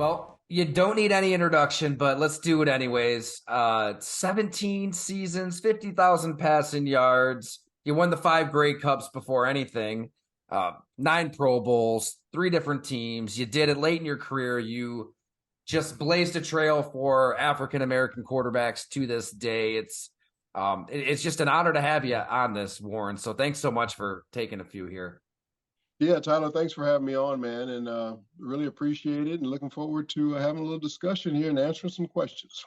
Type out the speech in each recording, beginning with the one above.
Well, you don't need any introduction, but let's do it anyways. 17 seasons, 50,000 passing yards. You won the five Grey Cups before anything. Nine Pro Bowls, three different teams. You did it late in your career. You just blazed a trail for African American quarterbacks to this day. It's just an honor to have you on this, Warren. So thanks so much for taking a few here. Yeah, Tyler, thanks for having me on, man, and really appreciate it. And looking forward to having a little discussion here and answering some questions.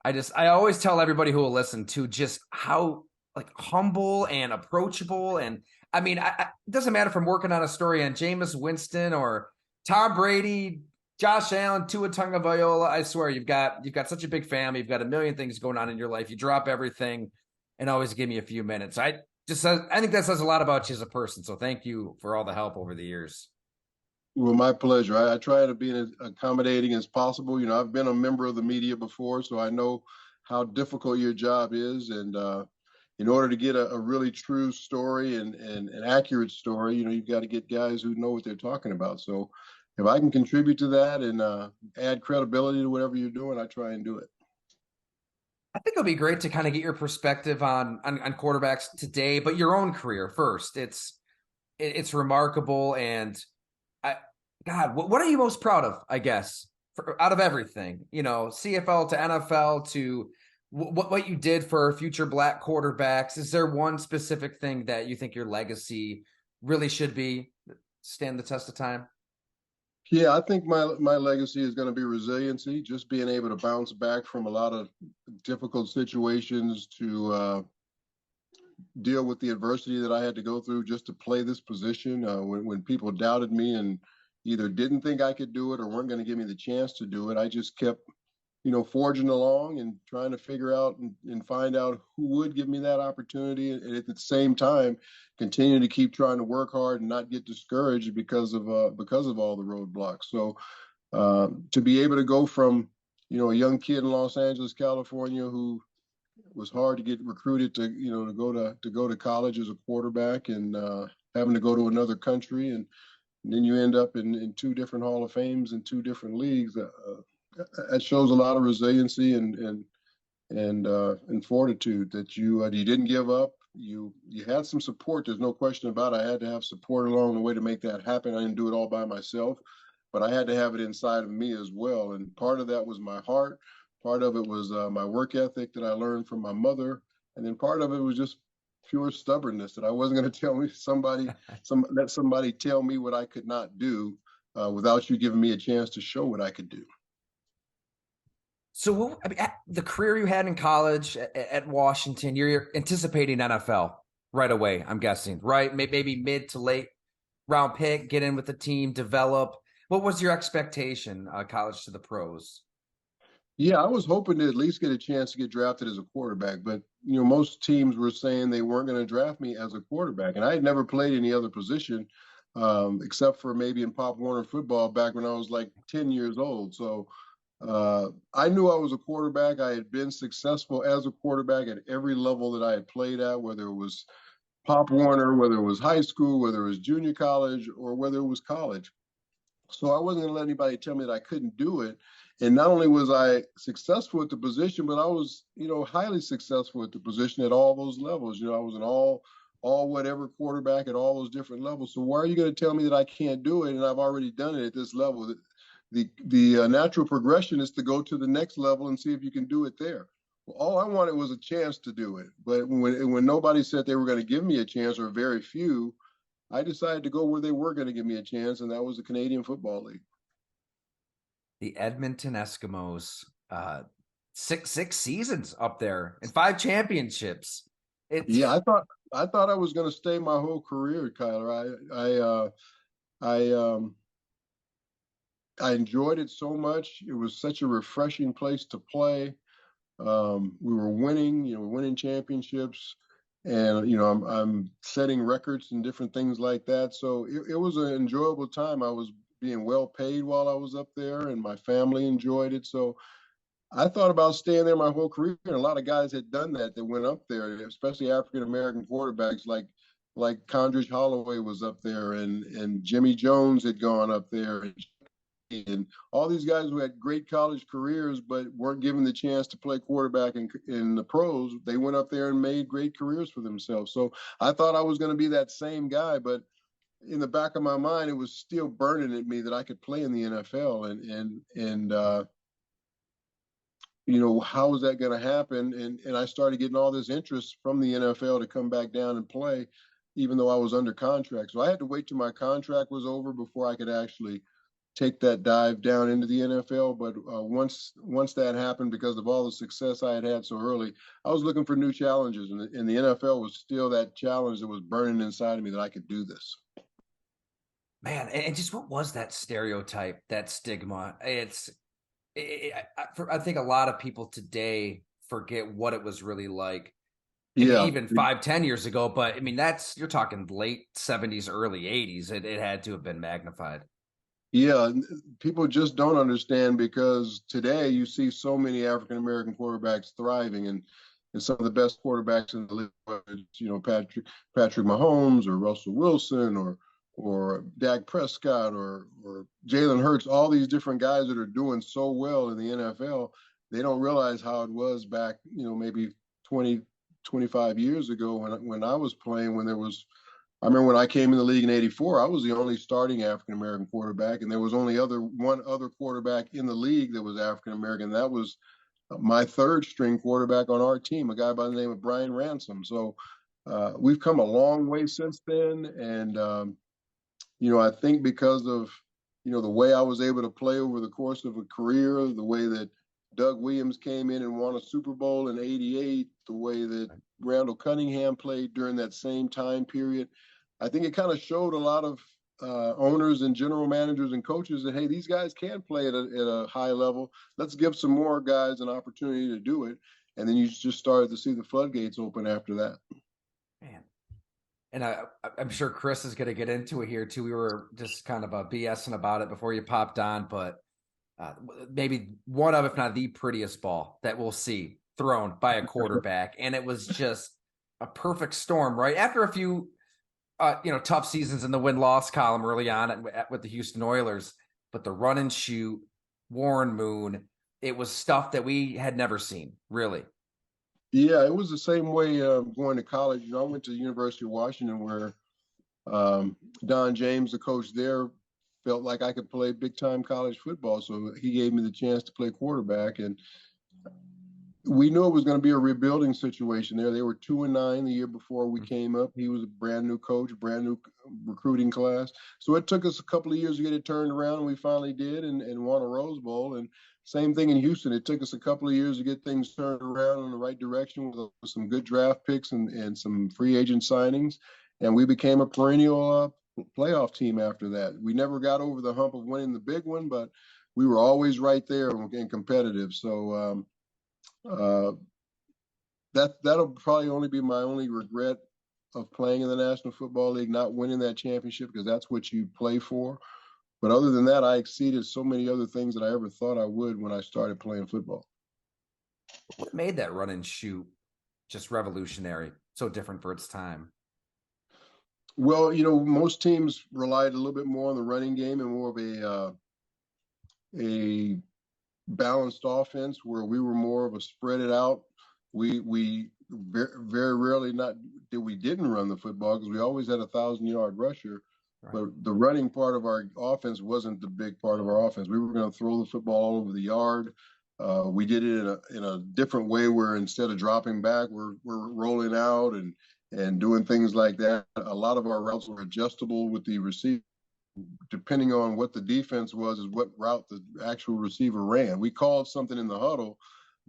I always tell everybody who will listen to just how like humble and approachable. And I mean, it doesn't matter if I'm working on a story on Jameis Winston or Tom Brady, Josh Allen, Tua Tagovailoa. I swear you've got such a big family. You've got a million things going on in your life. You drop everything and always give me a few minutes. I think that says a lot about you as a person. So thank you for all the help over the years. Well, my pleasure. I try to be as accommodating as possible. I've been a member of the media before, so I know how difficult your job is. And in order to get a really true story and an accurate story, you've got to get guys who know what they're talking about. So if I can contribute to that and add credibility to whatever you're doing, I try and do it. I think it'll be great to kind of get your perspective on quarterbacks today, but your own career first. It's remarkable, and I, God, what are you most proud of? I guess out of everything, CFL to NFL to what you did for future Black quarterbacks. Is there one specific thing that you think your legacy really should be stand the test of time? Yeah, I think my legacy is going to be resiliency, just being able to bounce back from a lot of difficult situations to deal with the adversity that I had to go through just to play this position. When people doubted me and either didn't think I could do it or weren't going to give me the chance to do it, I just kept, forging along and trying to figure out and find out who would give me that opportunity. And at the same time, continue to keep trying to work hard and not get discouraged because of all the roadblocks. So to be able to go from, a young kid in Los Angeles, California, who was hard to get recruited to go to college as a quarterback and having to go to another country and then you end up in two different Hall of Fames in two different leagues. That shows a lot of resiliency and fortitude that you didn't give up. You had some support. There's no question about it. I had to have support along the way to make that happen. I didn't do it all by myself, but I had to have it inside of me as well. And part of that was my heart. Part of it was my work ethic that I learned from my mother, and then part of it was just pure stubbornness that I wasn't going to let somebody tell me what I could not do without you giving me a chance to show what I could do. So, I mean, the career you had in college at Washington, you're anticipating NFL right away, I'm guessing, right? Maybe mid to late round pick, get in with the team, develop. What was your expectation, college to the pros? Yeah, I was hoping to at least get a chance to get drafted as a quarterback, but most teams were saying they weren't going to draft me as a quarterback, and I had never played any other position except for maybe in Pop Warner football back when I was like 10 years old. So I knew I was a quarterback. I had been successful as a quarterback at every level that I had played at, whether it was Pop Warner, whether it was high school, whether it was junior college, or whether it was college. So I wasn't going to let anybody tell me that I couldn't do it. And not only was I successful at the position, but I was, highly successful at the position at all those levels. I was an all whatever quarterback at all those different levels. So why are you going to tell me that I can't do it? And I've already done it at this level. The natural progression is to go to the next level and see if you can do it there. Well, all I wanted was a chance to do it. But when nobody said they were going to give me a chance, or very few, I decided to go where they were going to give me a chance, and that was the Canadian Football League. The Edmonton Eskimos, six seasons up there and five championships. Yeah, I thought I was going to stay my whole career, Kyler. I enjoyed it so much. It was such a refreshing place to play. We were winning, winning championships, and I'm setting records and different things like that. So it was an enjoyable time. I was being well paid while I was up there, and my family enjoyed it. So I thought about staying there my whole career, and a lot of guys had done that went up there, especially African American quarterbacks like Condredge Holloway was up there, and Jimmy Jones had gone up there, and all these guys who had great college careers but weren't given the chance to play quarterback in the pros, they went up there and made great careers for themselves. So I thought I was going to be that same guy, but in the back of my mind, it was still burning at me that I could play in the NFL, and how was that going to happen? And I started getting all this interest from the NFL to come back down and play, even though I was under contract. So I had to wait till my contract was over before I could actually take that dive down into the NFL. But once that happened, because of all the success I had had so early, I was looking for new challenges, and the NFL was still that challenge that was burning inside of me that I could do this. Man, and just what was that stereotype, that stigma? I think a lot of people today forget what it was really like. I mean, Yeah, even 5, 10 years ago, but I mean, you're talking late 70s, early 80s. It had to have been magnified. yeah, people just don't understand because today you see so many African American quarterbacks thriving, and some of the best quarterbacks in the league, whether it's, Patrick Mahomes or Russell Wilson or Dak Prescott or Jalen Hurts, all these different guys that are doing so well in the NFL, they don't realize how it was back, maybe 20, 25 years ago when I was playing, I remember when I came in the league in '84, I was the only starting African American quarterback, and there was only one other quarterback in the league that was African American. That was my third string quarterback on our team, a guy by the name of Brian Ransom. So we've come a long way since then, and I think because of the way I was able to play over the course of a career, the way that Doug Williams came in and won a Super Bowl in '88, the way that Randall Cunningham played during that same time period, I think it kind of showed a lot of owners and general managers and coaches that, hey, these guys can play at a high level. Let's give some more guys an opportunity to do it. And then you just started to see the floodgates open after that. Man. And I'm sure Chris is going to get into it here too. We were just kind of BSing about it before you popped on, but maybe one of, if not the prettiest ball that we'll see thrown by a quarterback. And it was just a perfect storm, right? After a few, tough seasons in the win-loss column early on with the Houston Oilers, but the run and shoot, Warren Moon, it was stuff that we had never seen, really. Yeah, it was the same way going to college. I went to the University of Washington where Don James, the coach there, felt like I could play big time college football. So he gave me the chance to play quarterback. And we knew it was going to be a rebuilding situation there. They were 2-9 the year before we came up. He was a brand new coach, brand new recruiting class. So it took us a couple of years to get it turned around, and we finally did and won a Rose Bowl. And same thing in Houston. It took us a couple of years to get things turned around in the right direction with some good draft picks and some free agent signings. And we became a perennial playoff team after that. We never got over the hump of winning the big one, but we were always right there and competitive. So that'll probably only be my only regret of playing in the National Football League, not winning that championship, because that's what you play for. But other than that, I exceeded so many other things that I ever thought I would when I started playing football. What made that run and shoot just revolutionary, so different for its time? Well, most teams relied a little bit more on the running game and more of a balanced offense, where we were more of a spread it out. We very rarely we didn't run the football, because we always had 1,000-yard rusher. Right. But the running part of our offense wasn't the big part of our offense. We were going to throw the football all over the yard. We did it in a different way, where instead of dropping back, we're rolling out and doing things like that. A lot of our routes were adjustable with the receiver, depending on what the defense was, is what route the actual receiver ran. We called something in the huddle,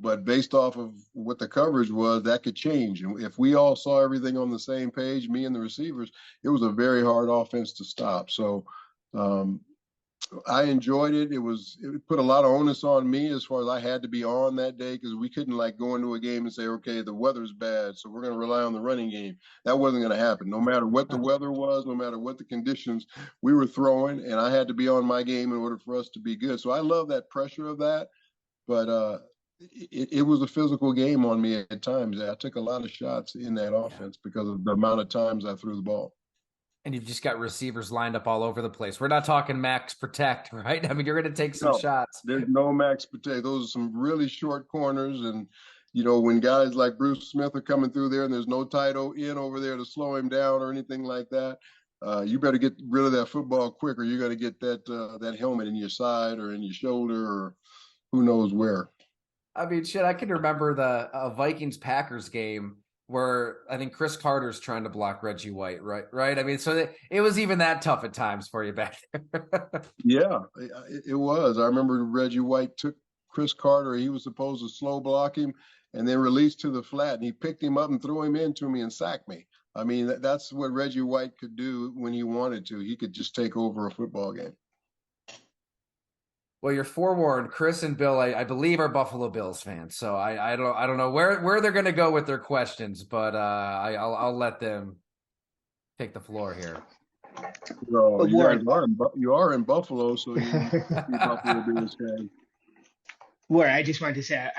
but based off of what the coverage was, that could change. And if we all saw everything on the same page, me and the receivers, it was a very hard offense to stop. So I enjoyed it. It put a lot of onus on me as far as I had to be on that day, because we couldn't go into a game and say, okay, the weather's bad, so we're going to rely on the running game. That wasn't going to happen. No matter what the weather was, no matter what the conditions, we were throwing, and I had to be on my game in order for us to be good. So I love that pressure of that, but it was a physical game on me at times. I took a lot of shots in that offense because of the amount of times I threw the ball. And you've just got receivers lined up all over the place. We're not talking max protect, right? I mean, you're going to take some No, shots. there's no max potato. Those are some really short corners, and when guys like Bruce Smith are coming through there, and there's no tight end over there to slow him down or anything like that, you better get rid of that football quick, or you're going to get that helmet in your side or in your shoulder or who knows where. I mean, shit, I can remember the Vikings Packers game where I think Chris Carter's trying to block Reggie White, right? Right. I mean, so it was even that tough at times for you back there. Yeah, it was. I remember Reggie White took Chris Carter. He was supposed to slow block him and then release to the flat, and he picked him up and threw him into me and sacked me. I mean, that's what Reggie White could do when he wanted to. He could just take over a football game. Well, you're forewarned. Chris and Bill, I believe, are Buffalo Bills fans, so I don't know where they're going to go with their questions, but I'll let them take the floor here. So But you guys Ward, are in Buffalo, so you must be Buffalo Bills fan. Ward, I just wanted to say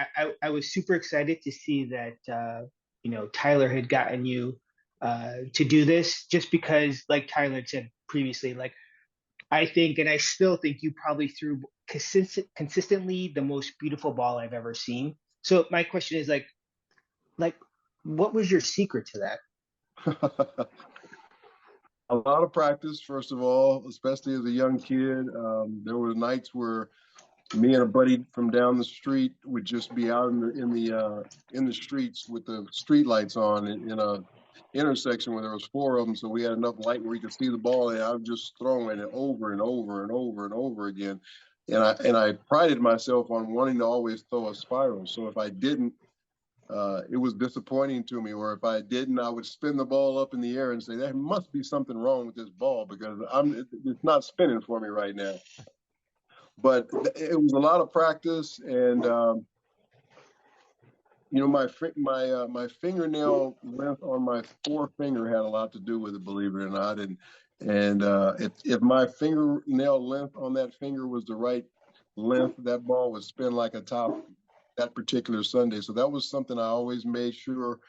I was super excited to see that Tyler had gotten you to do this just because, like Tyler had said previously, like I think and I still think you probably threw consistently the most beautiful ball I've ever seen. So my question is like what was your secret to that? A lot of practice, first of all, especially as a young kid. There were nights where me and a buddy from down the street would just be out in the streets with the street lights on in a intersection where there was four of them, so we had enough light where we could see the ball, and I was just throwing it over and over and over and over again. And I prided myself on wanting to always throw a spiral. So if I didn't, it was disappointing to me. Or if I didn't, I would spin the ball up in the air and say, there must be something wrong with this ball because it's not spinning for me right now. But it was a lot of practice, and my fingernail length on my forefinger had a lot to do with it, believe it or not. And if my fingernail length on that finger was the right length, that ball would spin like a top that particular Sunday. So that was something I always made sure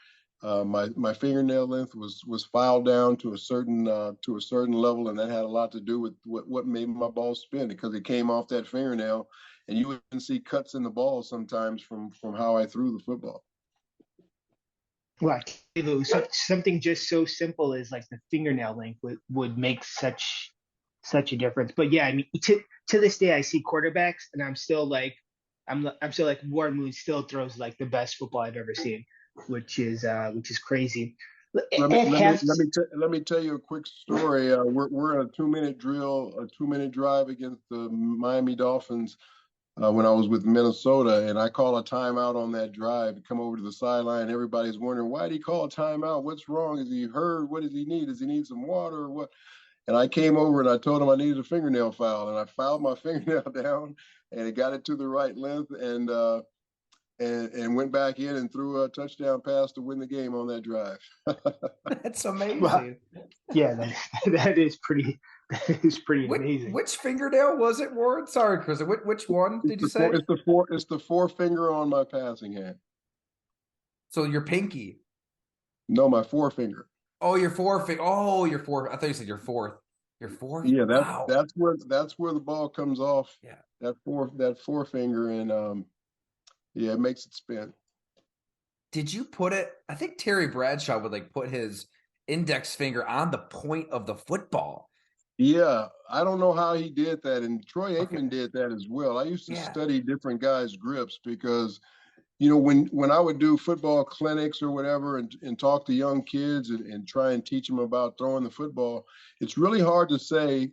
my fingernail length was filed down to a certain level, and that had a lot to do with what made my ball spin because it came off that fingernail, and you would see cuts in the ball sometimes from how I threw the football. Well, if it was something just so simple as like the fingernail length would make such a difference. But yeah, I mean, to this day, I see quarterbacks, and I'm still like Warren Moon still throws like the best football I've ever seen, which is crazy. Let me tell you a quick story. We're in a 2-minute drill, a 2-minute drive against the Miami Dolphins when I was with Minnesota, and I call a timeout on that drive. Come over to the sideline. Everybody's wondering, why did he call a timeout? What's wrong? Is he hurt? What does he need? Does he need some water or what? And I came over and I told him I needed a fingernail file, and I filed my fingernail down, and it got it to the right length, and went back in and threw a touchdown pass to win the game on that drive. That's amazing. Well, yeah, that is pretty amazing. Which fingernail was it, Ward? Sorry, Chris. Which one did you say? It's the forefinger on my passing hand. So your pinky. No, my forefinger. Oh, your forefinger. Oh, your fourth. I thought you said your fourth. Your fourth. Yeah, wow. that's where the ball comes off. Yeah. That forefinger, and yeah, it makes it spin. Did you put it? I think Terry Bradshaw would like put his index finger on the point of the football. Yeah, I don't know how he did that, and Troy Aikman did that as well. I used to study different guys' grips because, when I would do football clinics or whatever and talk to young kids and try and teach them about throwing the football, it's really hard to say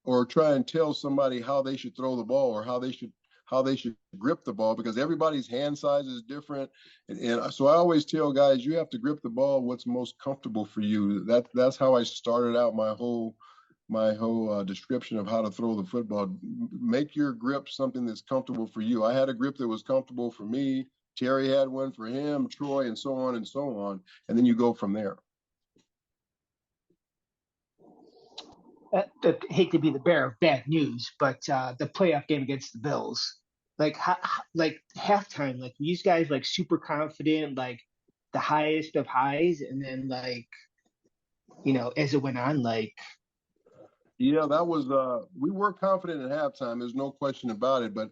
or try and tell somebody how they should throw the ball or how they should grip the ball because everybody's hand size is different. And so I always tell guys, you have to grip the ball what's most comfortable for you. That's how I started out my whole description of how to throw the football. Make your grip something that's comfortable for you. I had a grip that was comfortable for me. Terry had one for him, Troy, and so on and so on. And then you go from there. I hate to be the bearer of bad news, but the playoff game against the Bills, like halftime, like these guys like super confident, like the highest of highs, and then like as it went on, like, Yeah, that was we were confident at halftime. There's no question about it. But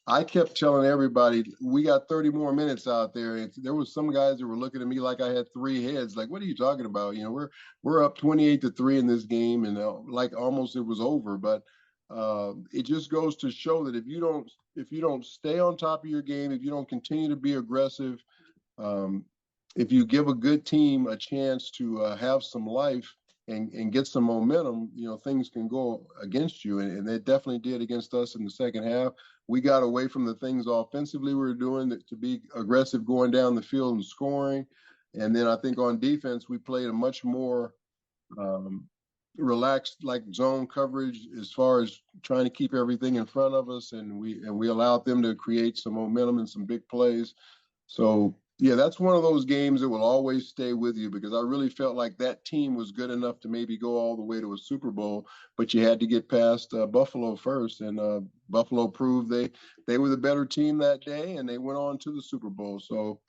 I kept telling everybody we got 30 more minutes out there. And there was some guys that were looking at me like I had three heads. Like, what are you talking about? We're up 28-3 in this game, and like almost it was over. But it just goes to show that if you don't stay on top of your game, if you don't continue to be aggressive, um, if you give a good team a chance to have some life and get some momentum, things can go against you. And they definitely did against us in the second half. We got away from the things offensively we were doing to be aggressive going down the field and scoring. And then I think on defense, we played a much more relaxed, like zone coverage as far as trying to keep everything in front of us. And we allowed them to create some momentum and some big plays. So yeah, that's one of those games that will always stay with you because I really felt like that team was good enough to maybe go all the way to a Super Bowl, but you had to get past Buffalo first, and Buffalo proved they were the better team that day, and they went on to the Super Bowl. So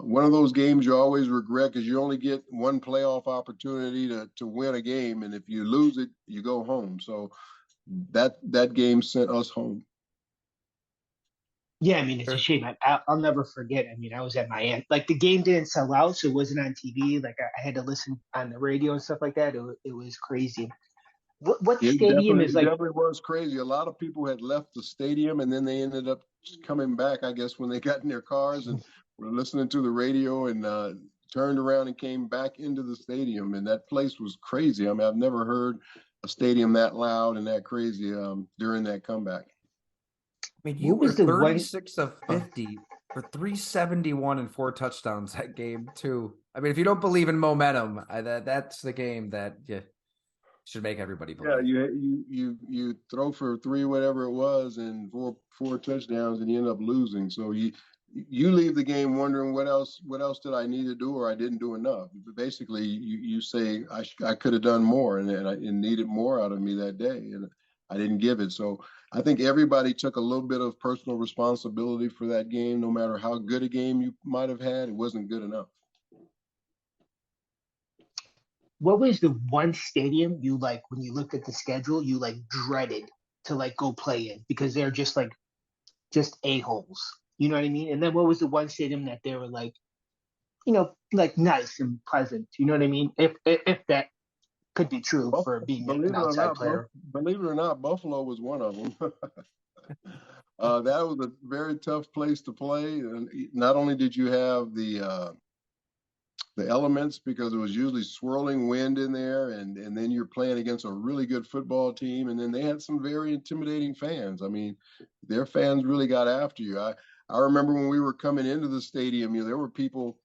one of those games you always regret because you only get one playoff opportunity to win a game, and if you lose it, you go home. So that game sent us home. yeah, I mean, it's a Sure. shame. I'll never forget. I mean, I was at my aunt. Like the game didn't sell out, so it wasn't on TV. Like I had to listen on the radio and stuff like that. It was crazy. What It stadium definitely, is it like? definitely was crazy. A lot of people had left the stadium and then they ended up coming back, I guess, when they got in their cars and were listening to the radio and turned around and came back into the stadium. And that place was crazy. I mean, I've never heard a stadium that loud and that crazy during that comeback. I mean, you What were was the one? 36 of Oh, 50 for 371 and 4 touchdowns that game, too. I mean, if you don't believe in momentum, that's the game that you should make everybody Yeah, believe. you throw for three, whatever it was, and four touchdowns, and you end up losing. So you leave the game wondering what else did I need to do or I didn't do enough. Basically, you say I could have done more and I needed more out of me that day, and I didn't give it. So I think everybody took a little bit of personal responsibility for that game. No matter how good a game you might have had, it wasn't good enough. what was the one stadium you like when you looked at the schedule? You like dreaded to like go play in because they're just like just a holes. You know what I mean? And then what was the one stadium that they were like, like nice and pleasant? You know what I mean? If that could be true for being Believe an it or outside not, player. believe it or not, Buffalo was one of them. That was a very tough place to play, and not only did you have the elements because it was usually swirling wind in there, and then you're playing against a really good football team, and then they had some very intimidating fans. I mean, their fans really got after you. I remember when we were coming into the stadium, there were people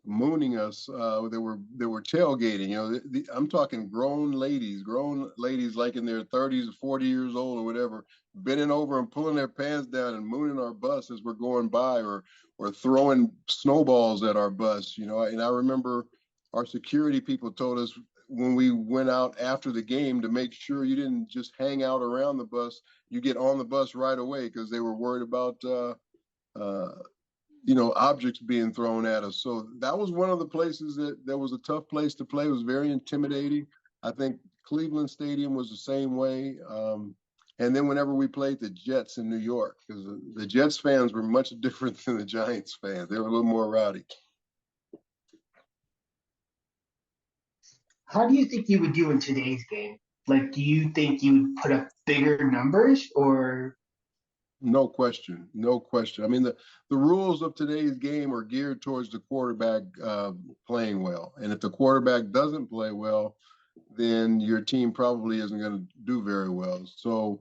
mooning us. They were tailgating. I'm talking grown ladies like in their 30s, 40 years old or whatever, bending over and pulling their pants down and mooning our bus as we're going by, or throwing snowballs at our bus. And I remember our security people told us when we went out after the game to make sure you didn't just hang out around the bus. You get on the bus right away because they were worried about uh, objects being thrown at us. So that was one of the places that was a tough place to play. It was very intimidating. I think Cleveland Stadium was the same way. And then whenever we played the Jets in New York, because the Jets fans were much different than the Giants fans. They were a little more rowdy. How do you think you would do in today's game? Like, do you think you would put up bigger numbers or No question. No question. I mean, the rules of today's game are geared towards the quarterback playing well. And if the quarterback doesn't play well, then your team probably isn't going to do very well. So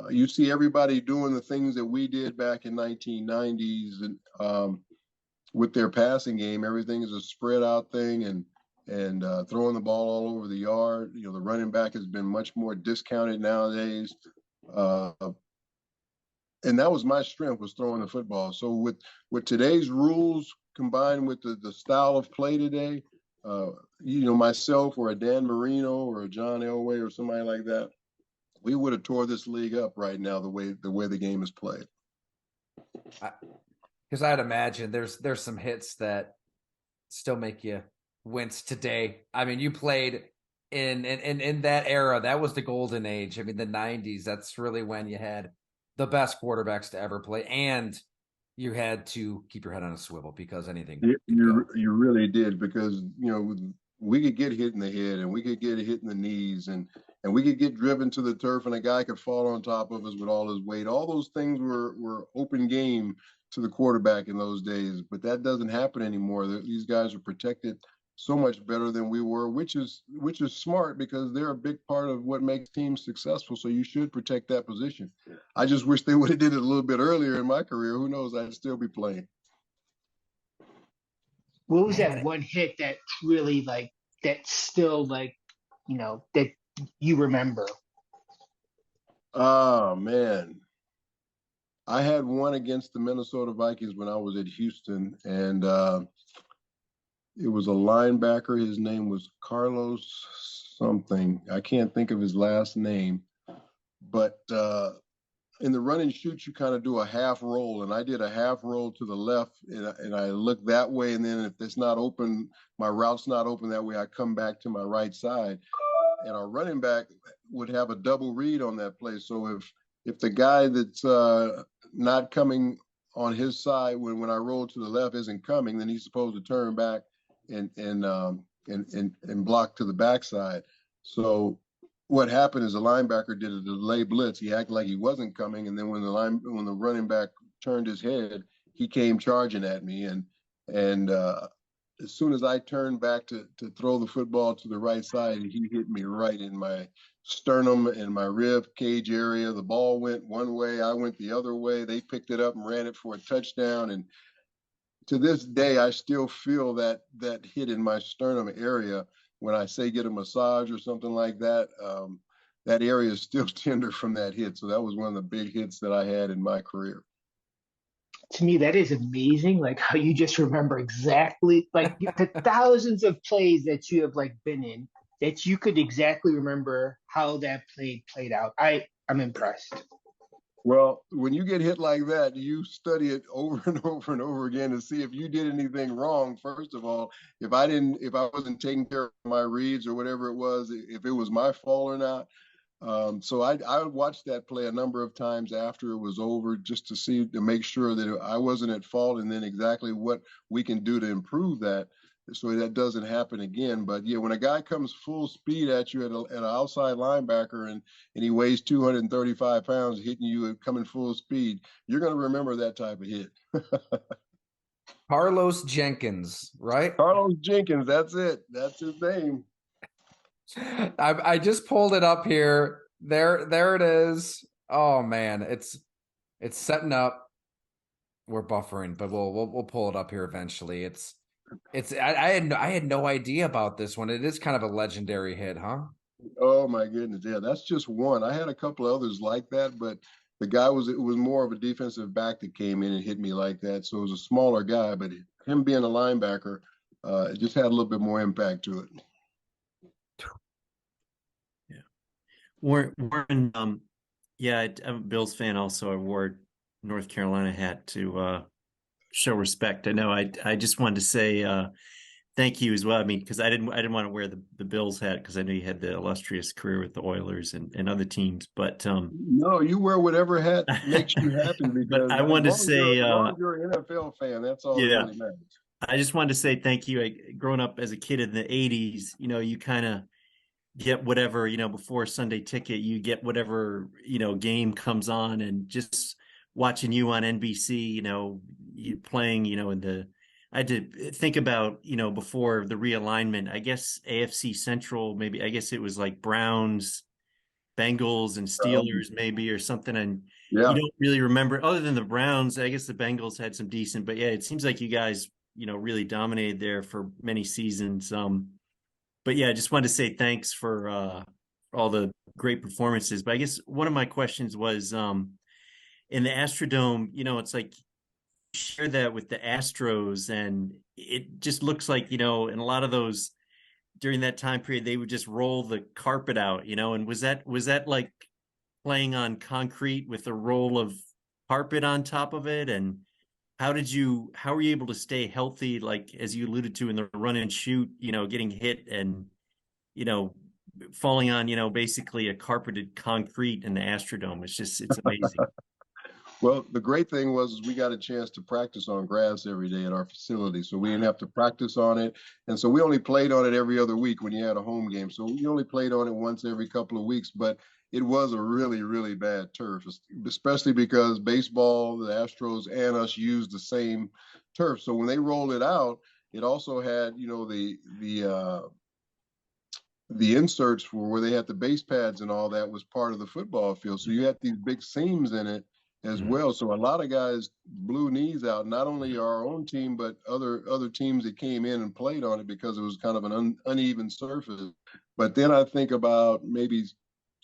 you see everybody doing the things that we did back in 1990s and with their passing game. Everything is a spread out thing and throwing the ball all over the yard. The running back has been much more discounted nowadays. Uh, and that was my strength, was throwing the football. So with today's rules combined with the style of play today, myself or a Dan Marino or a John Elway or somebody like that, we would have tore this league up right now the way the game is played. Because I'd imagine there's some hits that still make you Wentz today. I mean, you played in that era. That was the golden age. I mean, the 90s. That's really when you had the best quarterbacks to ever play, and you had to keep your head on a swivel because anything could go. You really did, because we could get hit in the head, and we could get hit in the knees, and we could get driven to the turf, and a guy could fall on top of us with all his weight. All those things were open game to the quarterback in those days, but that doesn't happen anymore. These guys are protected so much better than we were, which is smart, because they're a big part of what makes teams successful. So you should protect that position. I just wish they would have did it a little bit earlier in my career. Who knows? I'd still be playing. What was that one hit that really like that still like that you remember? Oh man, I had one against the Minnesota Vikings when I was at Houston, and it was a linebacker. His name was Carlos something. I can't think of his last name, but in the run and shoot, you kind of do a half roll, and I did a half roll to the left, and I look that way, and then if it's not open, my route's not open that way, I come back to my right side, and our running back would have a double read on that play. So if the guy that's not coming on his side when I roll to the left isn't coming, then he's supposed to turn back and block to the backside. So what happened is the linebacker did a delay blitz. He acted like he wasn't coming, and then when the running back turned his head, he came charging at me, and as soon as I turned back to throw the football to the right side, he hit me right in my sternum and my rib cage area. The ball went one way, I went the other way. They picked it up and ran it for a touchdown, and to this day, I still feel that hit in my sternum area. When I say get a massage or something like that, that area is still tender from that hit. So that was one of the big hits that I had in my career. To me, that is amazing. Like how you just remember exactly like the thousands of plays that you have like been in, that you could exactly remember how that play played out. I'm impressed. Well, when you get hit like that, you study it over and over and over again to see if you did anything wrong. First of all, if I wasn't taking care of my reads or whatever it was, if it was my fault or not. So I would watch that play a number of times after it was over, just to make sure that I wasn't at fault, and then exactly what we can do to improve that, so that doesn't happen again. But yeah, when a guy comes full speed at you at an outside linebacker, and he weighs 235 pounds hitting you coming full speed, you're going to remember that type of hit. Carlos Jenkins, right? Carlos Jenkins, that's it. That's his name. I just pulled it up here. There it is. Oh man, it's setting up. We're buffering, but we'll pull it up here eventually. I had no idea about this one. It is kind of a legendary hit, huh? Oh my goodness, yeah, that's just one. I had a couple of others like that, but it was more of a defensive back that came in and hit me like that. So it was a smaller guy, but him being a linebacker, it just had a little bit more impact to it. Warren, yeah, I'm a Bills fan also. I wore North Carolina hat to show respect. I know I just wanted to say thank you as well. I mean, because I didn't want to wear the Bills hat, because I know you had the illustrious career with the Oilers and other teams. But no, you wear whatever hat makes you happy. Because but I wanted to say, you're an NFL fan. That's all that really matters. I just wanted to say thank you. Growing up as a kid in the '80s, you kind of get whatever, before Sunday Ticket, you get whatever, game comes on, and just watching you on NBC, you playing, I had to think about, before the realignment, I guess AFC Central, maybe, I guess it was like Browns, Bengals, and Steelers maybe, or something. And you don't really remember, other than the Browns. I guess the Bengals had some decent, but yeah, it seems like you guys, really dominated there for many seasons. But yeah, I just wanted to say thanks for all the great performances. But I guess one of my questions was, in the Astrodome, it's like, share that with the Astros, and it just looks like, in a lot of those, during that time period, they would just roll the carpet out, and was that like playing on concrete with a roll of carpet on top of it? And how were you able to stay healthy, like as you alluded to in the run and shoot, getting hit and, you know, falling on, basically a carpeted concrete in the Astrodome. It's amazing. Well, the great thing was we got a chance to practice on grass every day at our facility. So we didn't have to practice on it. And so we only played on it every other week when you had a home game. So we only played on it once every couple of weeks. But it was a really, really bad turf, especially because baseball, the Astros, and us used the same turf. So when they rolled it out, it also had, the inserts for where they had the base pads and all that was part of the football field. So you had these big seams in it as well. So a lot of guys blew knees out, not only our own team, but other teams that came in and played on it because it was kind of an uneven surface. But then I think about maybe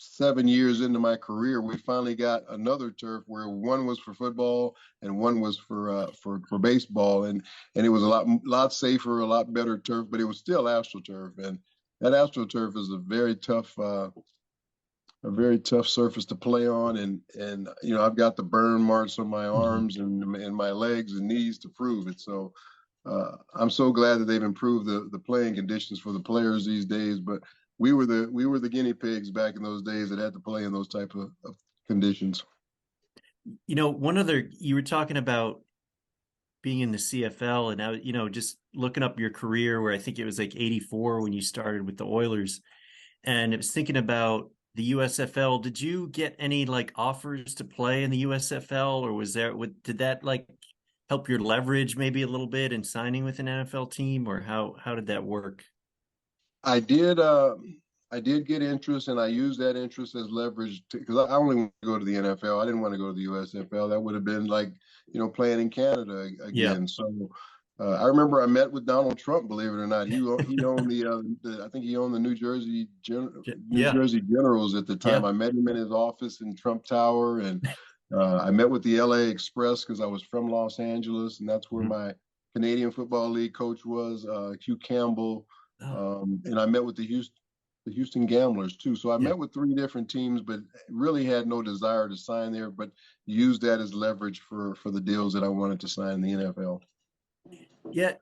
7 years into my career, we finally got another turf where one was for football and one was for baseball, and it was a lot safer, a lot better turf, but it was still AstroTurf, and that AstroTurf is a very tough surface to play on, and I've got the burn marks on my arms and my legs and knees to prove it. So I'm so glad that they've improved the playing conditions for the players these days. But we were the guinea pigs back in those days that had to play in those type of conditions. You were talking about being in the CFL, and I, just looking up your career, where I think it was like 84 when you started with the Oilers, and I was thinking about the USFL. Did you get any like offers to play in the USFL, or did that like help your leverage maybe a little bit in signing with an NFL team, or how did that work? I did get interest, and I used that interest as leverage because I only want to go to the NFL. I didn't want to go to the USFL. That would have been like, playing in Canada again. Yeah. So I remember I met with Donald Trump, believe it or not. He owned I think he owned the New Jersey Generals at the time. Yeah. I met him in his office in Trump Tower, and I met with the LA Express because I was from Los Angeles, and that's where my Canadian Football League coach was, Hugh Campbell. And I met with the Houston Gamblers too. So I met with 3 different teams, but really had no desire to sign there, but used that as leverage for the deals that I wanted to sign in the NFL. Yeah.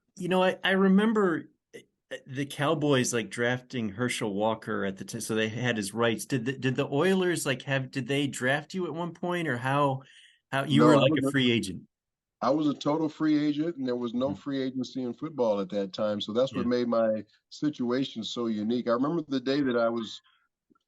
I remember the Cowboys like drafting Herschel Walker at the time, so they had his rights. Did the Oilers did they draft you at one point, or how you were like a free agent? I was a total free agent, and there was no free agency in football at that time. So that's what made my situation so unique. I remember the day that I was,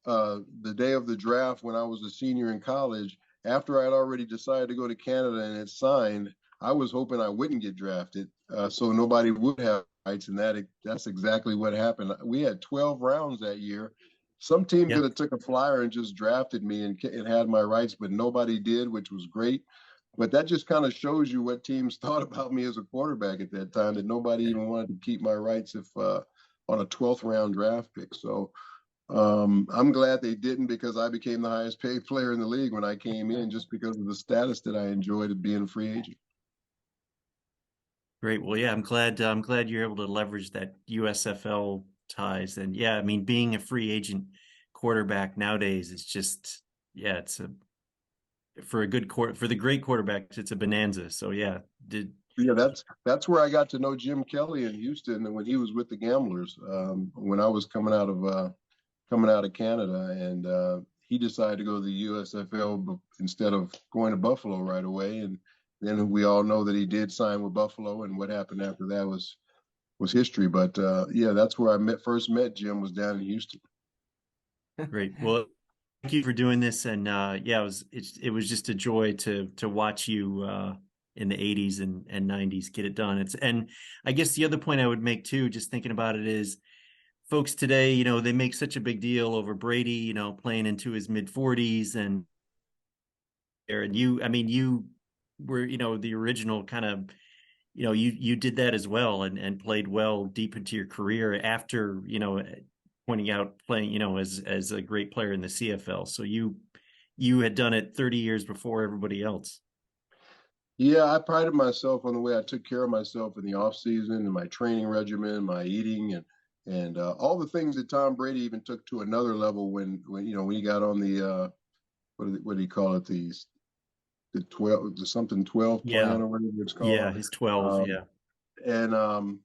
the day of the draft when I was a senior in college, after I'd already decided to go to Canada and it signed, I was hoping I wouldn't get drafted, so nobody would have rights, and that's exactly what happened. We had 12 rounds that year. Some team could have took a flyer and just drafted me and had my rights, but nobody did, which was great. But that just kind of shows you what teams thought about me as a quarterback at that time, that nobody even wanted to keep my rights if on a 12th round draft pick. So I'm glad they didn't, because I became the highest paid player in the league when I came in, just because of the status that I enjoyed of being a free agent. Great. Well, yeah, I'm glad you're able to leverage that USFL ties. And yeah, I mean, being a free agent quarterback nowadays is just, it's for the great quarterbacks, it's a bonanza. So yeah, that's where I got to know Jim Kelly in Houston, and when he was with the Gamblers, when I was coming out of Canada, and he decided to go to the USFL instead of going to Buffalo right away. And then we all know that he did sign with Buffalo, and what happened after that was history. But that's where I first met Jim, was down in Houston. Great. Well, thank you for doing this, and it was just a joy to watch you in the 80s and 90s get it done. And I guess the other point I would make too, just thinking about it, is folks today, they make such a big deal over Brady, playing into his mid 40s, and you were, the original kind of, you did that as well, and played well deep into your career after, pointing out playing, as a great player in the CFL. So you had done it 30 years before everybody else. Yeah, I prided myself on the way I took care of myself in the off season, and my training regimen, my eating, and all the things that Tom Brady even took to another level when he got on the what do you call it, the something 12 Yeah. plan or whatever it's Yeah. called. His 12. Um, Yeah. and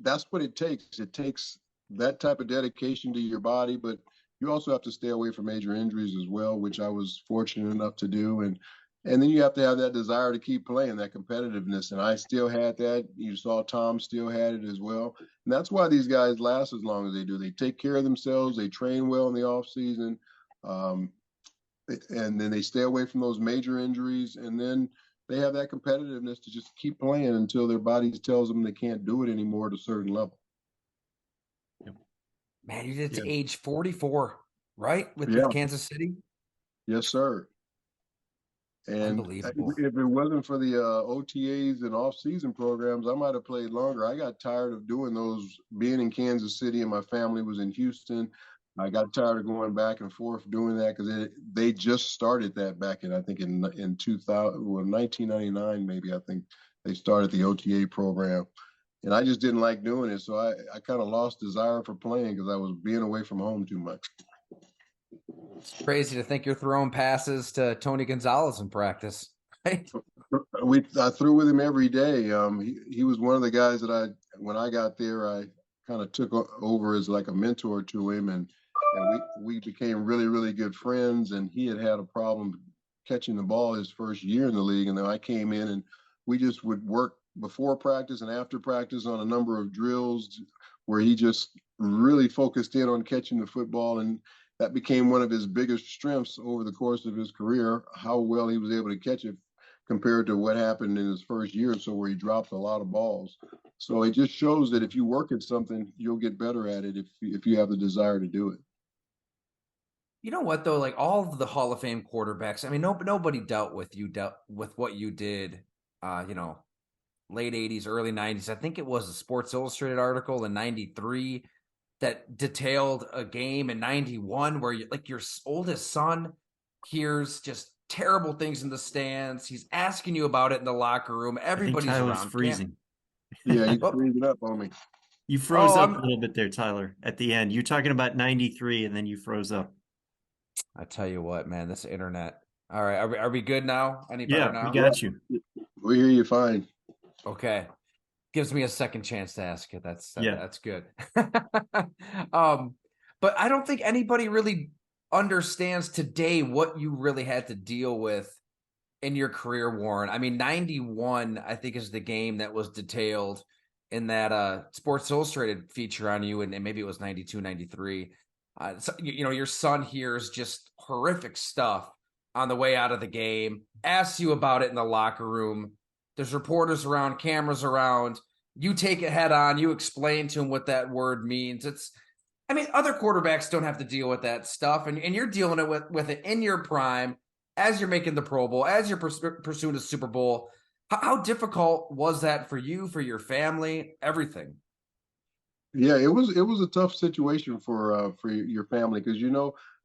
that's what it takes. It takes that type of dedication to your body, but you also have to stay away from major injuries as well, which I was fortunate enough to do. And then you have to have that desire to keep playing, that competitiveness. And I still had that. You saw Tom still had it as well. And that's why these guys last as long as they do. They take care of themselves. They train well in the off season. Um, and then they stay away from those major injuries. And then they have that competitiveness to just keep playing until their body tells them they can't do it anymore at a certain level. Man, you did it Yeah. to age 44, right? With Yeah. Kansas City? Yes, sir. And Unbelievable. if it wasn't for the OTAs and off-season programs, I might have played longer. I got tired of doing those, being in Kansas City, and my family was in Houston. I got tired of going back and forth doing that because they just started that back in, I think, in 2000, well, 1999, maybe. I think they started the OTA program. And I just didn't like doing it. So I kind of lost desire for playing because I was being away from home too much. It's crazy to think you're throwing passes to Tony Gonzalez in practice, right? I threw with him every day. He was one of the guys that when I got there, I kind of took over as like a mentor to him, and we became really, really good friends. And he had a problem catching the ball his first year in the league, and then I came in and we just would work before practice and after practice on a number of drills where he just really focused in on catching the football, and that became one of his biggest strengths over the course of his career, how well he was able to catch it compared to what happened in his first year or so where he dropped a lot of balls. So it just shows that if you work at something, you'll get better at it if you have the desire to do it. You know what though? Like all of the Hall of Fame quarterbacks, I mean, nobody dealt with what you did. You know, late '80s, early '90s. I think it was a Sports Illustrated article in '93 that detailed a game in '91 where your oldest son hears just terrible things in the stands. He's asking you about it in the locker room. I think Everybody's Tyler's around. Can't. freezing. Yeah, he's Oh, freezing up on me. You froze oh, up a little bit there, Tyler, at the end. You're talking about 93 and then you froze up. I tell you what, man, this internet. All right, are we good now? Any better Yeah, we now? got you. We hear you fine. Okay. Gives me a second chance to ask it. Yeah. That's good. But I don't think anybody really understands today what you really had to deal with in your career, Warren. I mean, 91, I think, is the game that was detailed in that Sports Illustrated feature on you, and maybe it was 92, 93. So, you know, your son hears just horrific stuff on the way out of the game, asks you about it in the locker room. There's reporters around, cameras around. You take it head on. You explain to him what that word means. I mean, other quarterbacks don't have to deal with that stuff, and you're dealing with it in your prime as you're making the Pro Bowl, as you're pursuing a Super Bowl. How difficult was that for you, for your family, everything? Yeah, it was a tough situation for your family because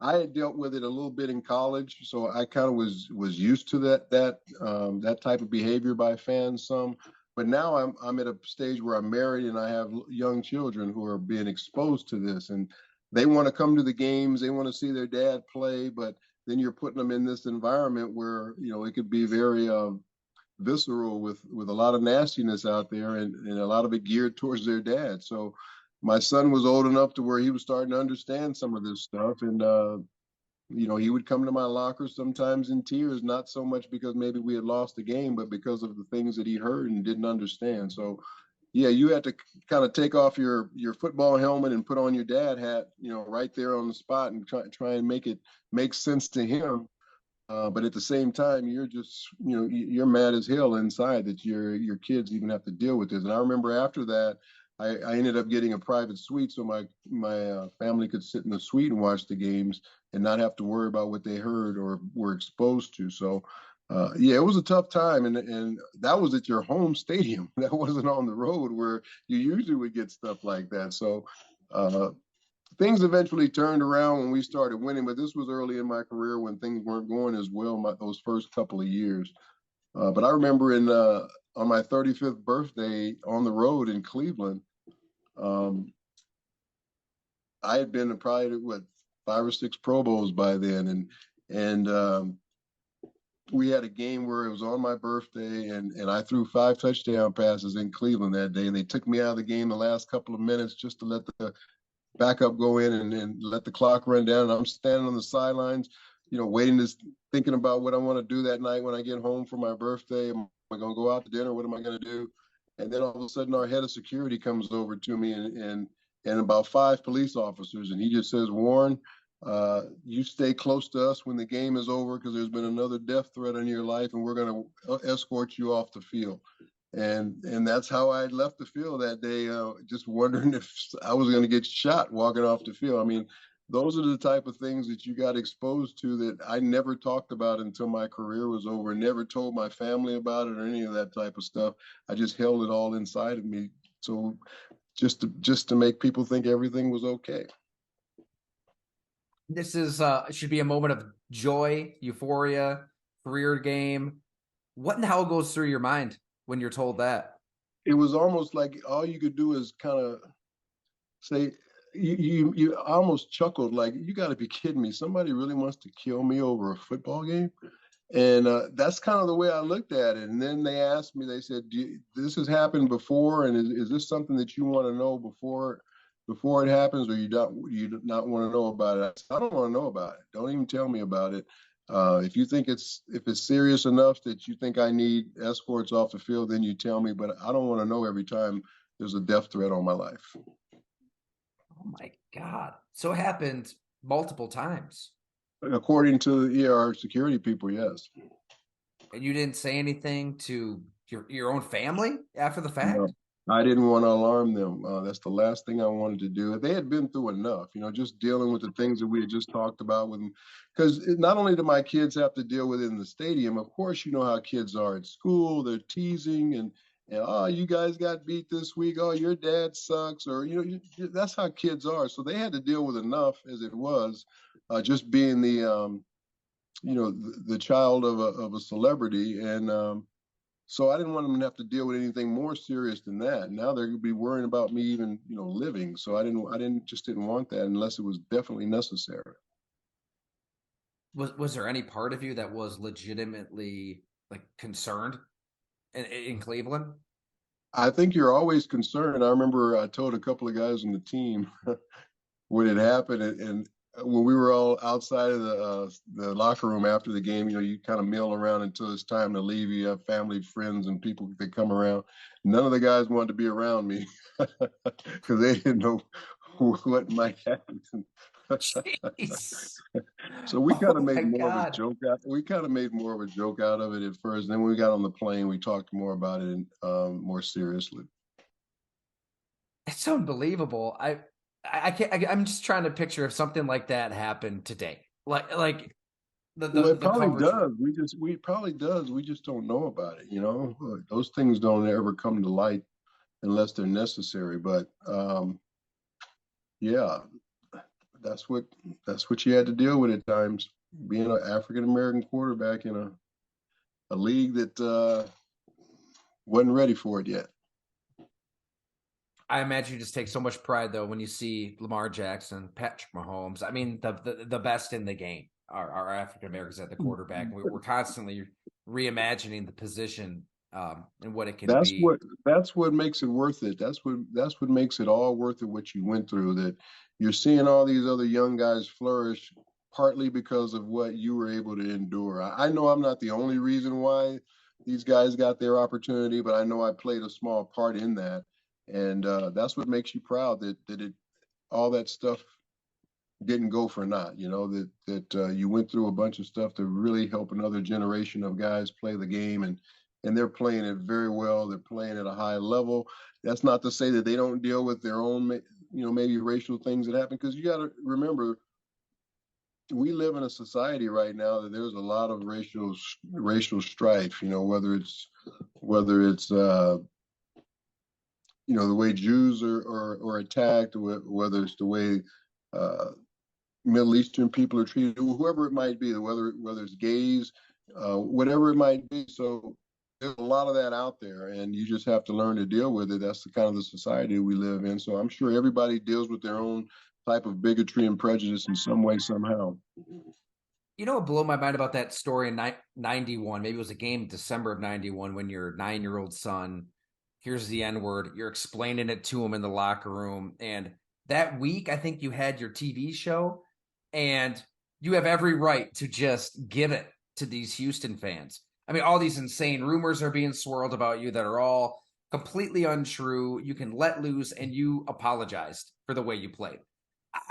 I had dealt with it a little bit in college, so I kind of was used to that type of behavior by fans some. But now I'm at a stage where I'm married and I have young children who are being exposed to this, and they want to come to the games, they want to see their dad play, but then you're putting them in this environment where it could be very visceral with a lot of nastiness out there, and a lot of it geared towards their dad. So my son was old enough to where he was starting to understand some of this stuff, and he would come to my locker sometimes in tears, not so much because maybe we had lost the game, but because of the things that he heard and didn't understand. So yeah, you had to kind of take off your football helmet and put on your dad hat, right there on the spot, and try and make it make sense to him. But at the same time, you're just, you're mad as hell inside that your kids even have to deal with this. And I remember after that, I ended up getting a private suite so my family could sit in the suite and watch the games and not have to worry about what they heard or were exposed to. So, yeah, it was a tough time, and that was at your home stadium. That wasn't on the road where you usually would get stuff like that. So, things eventually turned around when we started winning, but this was early in my career when things weren't going as well those first couple of years. But I remember on my 35th birthday on the road in Cleveland, I had been to probably 5 or 6 Pro Bowls by then, and we had a game where it was on my birthday, and I threw 5 touchdown passes in Cleveland that day, and they took me out of the game the last couple of minutes just to let the backup go in and let the clock run down. And I'm standing on the sidelines, waiting thinking about what I want to do that night when I get home for my birthday. Am I going to go out to dinner? What am I going to do? And then all of a sudden, our head of security comes over to me and about 5 police officers, and he just says, "Warren, you stay close to us when the game is over because there's been another death threat in your life, and we're going to escort you off the field." And that's how I left the field that day, just wondering if I was going to get shot walking off the field. I mean, those are the type of things that you got exposed to that I never talked about until my career was over. Never told my family about it or any of that type of stuff. I just held it all inside of me. So just to make people think everything was okay. This is should be a moment of joy, euphoria, career game. What in the hell goes through your mind when you're told that? It was almost like all you could do is kind of say, you almost chuckled like, you got to be kidding me. Somebody really wants to kill me over a football game. And that's kind of the way I looked at it. And then they asked me, they said, this has happened before, and is this something that you want to know before it happens, or you do not want to know about it? I said, I don't want to know about it. Don't even tell me about it. If you think if it's serious enough that you think I need escorts off the field, then you tell me. But I don't want to know every time there's a death threat on my life. Oh my God. So it happened multiple times. According to our security people, yes. And you didn't say anything to your own family after the fact? No, I didn't want to alarm them. That's the last thing I wanted to do. They had been through enough, just dealing with the things that we had just talked about with them. Because not only do my kids have to deal with it in the stadium, of course, you know how kids are at school. They're teasing and oh, you guys got beat this week. Oh, your dad sucks. Or, that's how kids are. So they had to deal with enough as it was, just being the child of a celebrity. And so I didn't want them to have to deal with anything more serious than that. Now they're going to be worrying about me even, living. So I didn't want that unless it was definitely necessary. Was there any part of you that was legitimately concerned in Cleveland? I think you're always concerned. I remember I told a couple of guys on the team when it happened, and when we were all outside of the locker room after the game, you kind of mill around until it's time to leave. You have family, friends, and people that come around. None of the guys wanted to be around me because they didn't know what might happen. So we kind of made more of a joke out. We kind of made more of a joke out of it at first. Then when we got on the plane, we talked more about it and more seriously. It's unbelievable. I can't. I'm just trying to picture if something like that happened today. Well, it probably does. We probably does. We just don't know about it. Those things don't ever come to light unless they're necessary. But yeah, that's what you had to deal with at times. Being an African American quarterback in a league that wasn't ready for it yet. I imagine you just take so much pride though when you see Lamar Jackson, Patrick Mahomes. I mean, the best in the game are African Americans at the quarterback. We're constantly reimagining the position and what it can be. That's what makes it worth it. That's what makes it all worth it. What you went through, that you're seeing all these other young guys flourish, partly because of what you were able to endure. I know I'm not the only reason why these guys got their opportunity, but I know I played a small part in that. And that's what makes you proud that all that stuff didn't go for naught. That you went through a bunch of stuff to really help another generation of guys play the game, and they're playing it very well. They're playing at a high level. That's not to say that they don't deal with their own, maybe racial things that happen, because you got to remember, we live in a society right now that there's a lot of racial strife. Whether it's the way Jews are attacked, whether it's the way Middle Eastern people are treated, whoever it might be, whether it's gays, whatever it might be. So there's a lot of that out there, and you just have to learn to deal with it. That's the kind of the society we live in. So I'm sure everybody deals with their own type of bigotry and prejudice in some way, somehow. You know what blew my mind about that story in 91? Maybe it was a game December of 91 when your 9-year-old son hears the N word. You're explaining it to him in the locker room. And that week, I think you had your TV show, and you have every right to just give it to these Houston fans. I mean, all these insane rumors are being swirled about you that are all completely untrue. You can let loose, and you apologized for the way you played.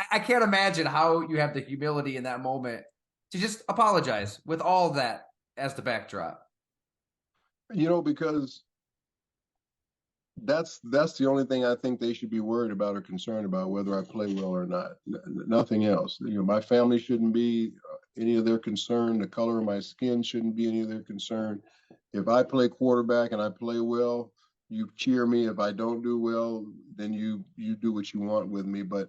I can't imagine how you have the humility in that moment to just apologize with all of that as the backdrop. Because that's the only thing I think they should be worried about or concerned about, whether I play well or not. Nothing else. My family shouldn't be any of their concern. The color of my skin shouldn't be any of their concern. If I play quarterback and I play well, you cheer me. If I don't do well, then you do what you want with me. But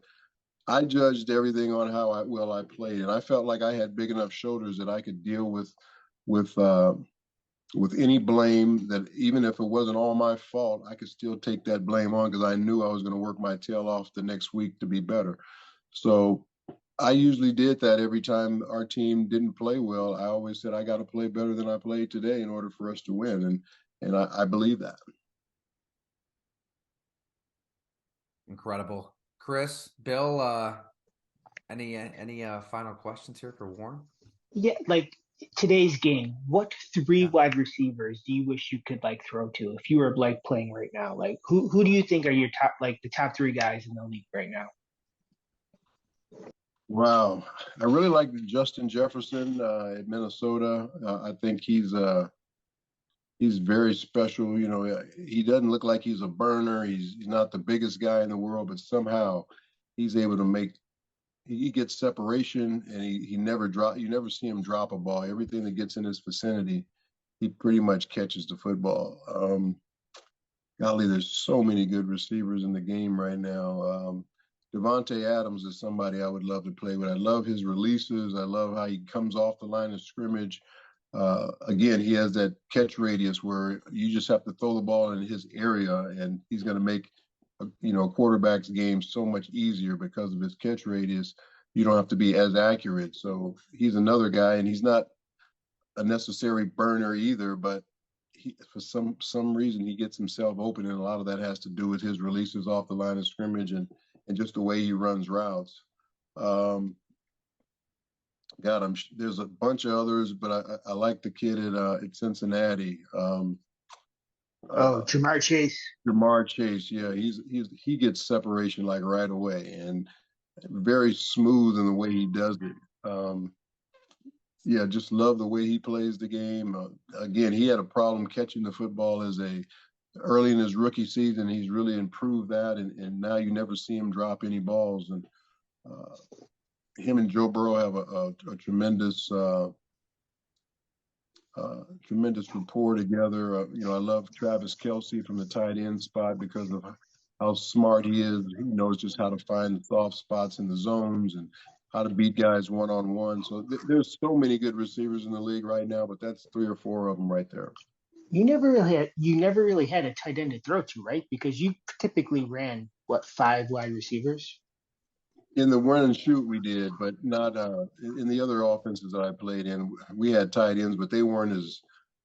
I judged everything on how well I played, and I felt like I had big enough shoulders that I could deal with any blame. That even if it wasn't all my fault, I could still take that blame on because I knew I was going to work my tail off the next week to be better. So I usually did that every time our team didn't play well. I always said I got to play better than I played today in order for us to win, and I believe that. Incredible. Chris, Bill, any final questions here for Warren? Yeah, like today's game, what three wide receivers do you wish you could like throw to if you were like playing right now? Like who do you think are your top, like the top three guys in the league right now? Wow, I really like Justin Jefferson at Minnesota. I think he's very special. He doesn't look like he's a burner. He's not the biggest guy in the world, but somehow he's able to he gets separation, and he never you never see him drop a ball. Everything that gets in his vicinity, he pretty much catches the football. Golly, there's so many good receivers in the game right now. Devontae Adams is somebody I would love to play with. I love his releases. I love how he comes off the line of scrimmage. Again, he has that catch radius where you just have to throw the ball in his area, and he's going to make a quarterback's game so much easier because of his catch radius. You don't have to be as accurate. So he's another guy, and he's not a necessary burner either, but for some reason he gets himself open, and a lot of that has to do with his releases off the line of scrimmage and just the way he runs routes. There's a bunch of others, but I like the kid at Cincinnati. Ja'Marr Chase. Ja'Marr Chase, yeah, he gets separation like right away, and very smooth in the way he does it. Yeah, just love the way he plays the game. Again, he had a problem catching the football early in his rookie season. He's really improved that, and now you never see him drop any balls. And him and Joe Burrow have a tremendous rapport together. I love Travis Kelce from the tight end spot because of how smart he is. He knows just how to find the soft spots in the zones and how to beat guys one-on-one. So there's so many good receivers in the league right now, but that's 3 or 4 of them right there. You never really had a tight end to throw to, right? Because you typically ran 5 wide receivers. In the run and shoot, we did, but not in the other offenses that I played in. We had tight ends, but they weren't as